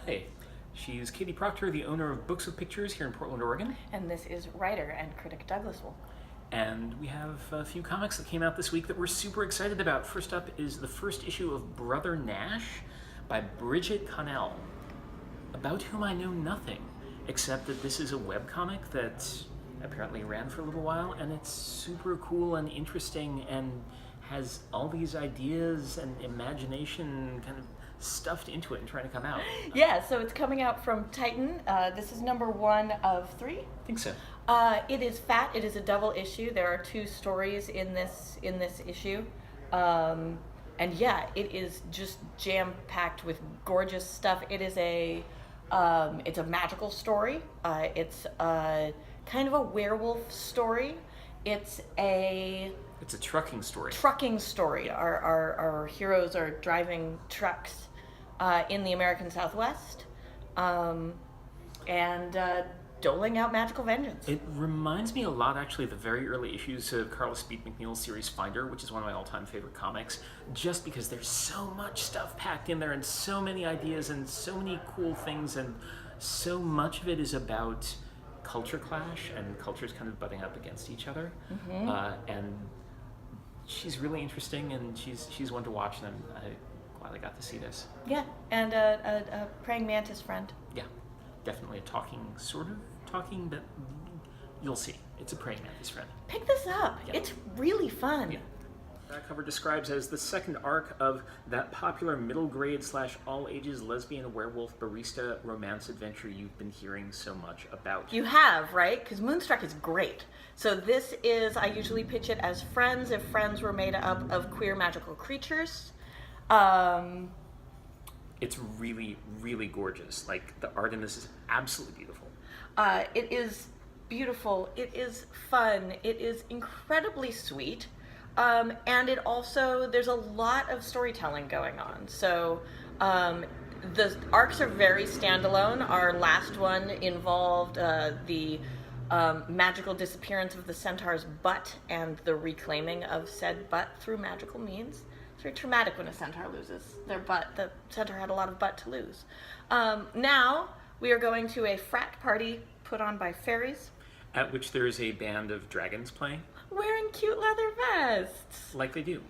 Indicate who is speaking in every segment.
Speaker 1: Hi, she's Katie Proctor, the owner of Books with Pictures here in Portland, Oregon.
Speaker 2: And this is writer and critic Douglas Wolk.
Speaker 1: And we have a few comics that came out this week that we're super excited about. First up is the first issue of Brother Nash by Bridget Connell, about whom I know nothing, except that this is a webcomic that apparently ran for a little while, and it's super cool and interesting and has all these ideas and imagination kind of stuffed into it and trying to come out.
Speaker 2: Yeah, so it's coming out from Titan. This is number 1 of 3.
Speaker 1: I think so.
Speaker 2: It is fat. It is a double issue. There are 2 stories in this issue. And yeah, it is just jam-packed with gorgeous stuff. It is it's a magical story. It's kind of a werewolf story. It's a
Speaker 1: trucking story.
Speaker 2: Trucking story. Our heroes are driving trucks in the American Southwest and doling out magical vengeance.
Speaker 1: It reminds me a lot, actually, of the very early issues of Carlos Beat McNeil's series Finder, which is one of my all-time favorite comics, just because there's so much stuff packed in there and so many ideas and so many cool things, and so much of it is about culture clash and cultures kind of butting up against each other.
Speaker 2: Mm-hmm.
Speaker 1: And she's really interesting, and she's one to watch, and I'm glad I got to see this.
Speaker 2: Yeah, and a praying mantis friend.
Speaker 1: Yeah, definitely a talking, but you'll see. It's a praying mantis friend.
Speaker 2: Pick this up. Yeah. It's really fun.
Speaker 1: Yeah. That cover describes as the second arc of that popular middle grade / all ages lesbian werewolf barista romance adventure you've been hearing so much about.
Speaker 2: You have, right? Because Moonstruck is great. So this is, I usually pitch it as Friends if Friends were made up of queer magical creatures.
Speaker 1: It's really, really gorgeous. Like, the art in this is absolutely beautiful.
Speaker 2: It is beautiful. It is fun. It is incredibly sweet. And it also, there's a lot of storytelling going on. So the arcs are very standalone. Our last one involved the magical disappearance of the centaur's butt and the reclaiming of said butt through magical means. It's very traumatic when a centaur loses their butt. The centaur had a lot of butt to lose. Now we are going to a frat party put on by fairies,
Speaker 1: at which there is a band of dragons playing.
Speaker 2: Wearing cute leather vests.
Speaker 1: Like they do.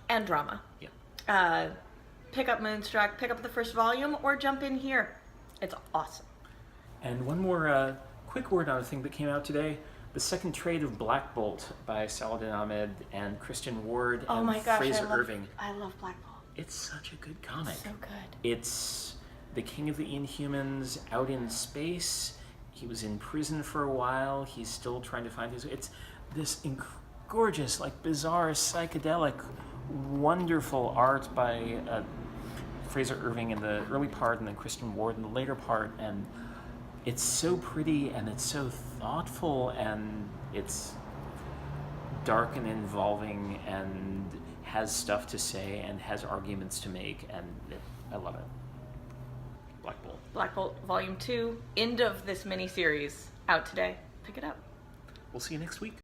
Speaker 2: And drama.
Speaker 1: Yeah.
Speaker 2: Pick up Moonstruck, pick up the first volume, or jump in here. It's awesome.
Speaker 1: And one more quick word on a thing that came out today. The second trade of Black Bolt by Saladin Ahmed and Christian Ward and Fraser Irving.
Speaker 2: I love Black Bolt.
Speaker 1: It's such a good comic.
Speaker 2: So good.
Speaker 1: It's the king of the Inhumans out in space. He was in prison for a while. He's still trying to find his way. It's this gorgeous, like, bizarre, psychedelic, wonderful art by Fraser Irving in the early part, and then Christian Ward in the later part, and it's so pretty, and it's so thoughtful, and it's dark and involving, and has stuff to say, and has arguments to make, and I love it. Black Bolt.
Speaker 2: Black Bolt Volume 2, end of this mini-series, out today. Pick it up.
Speaker 1: We'll see you next week.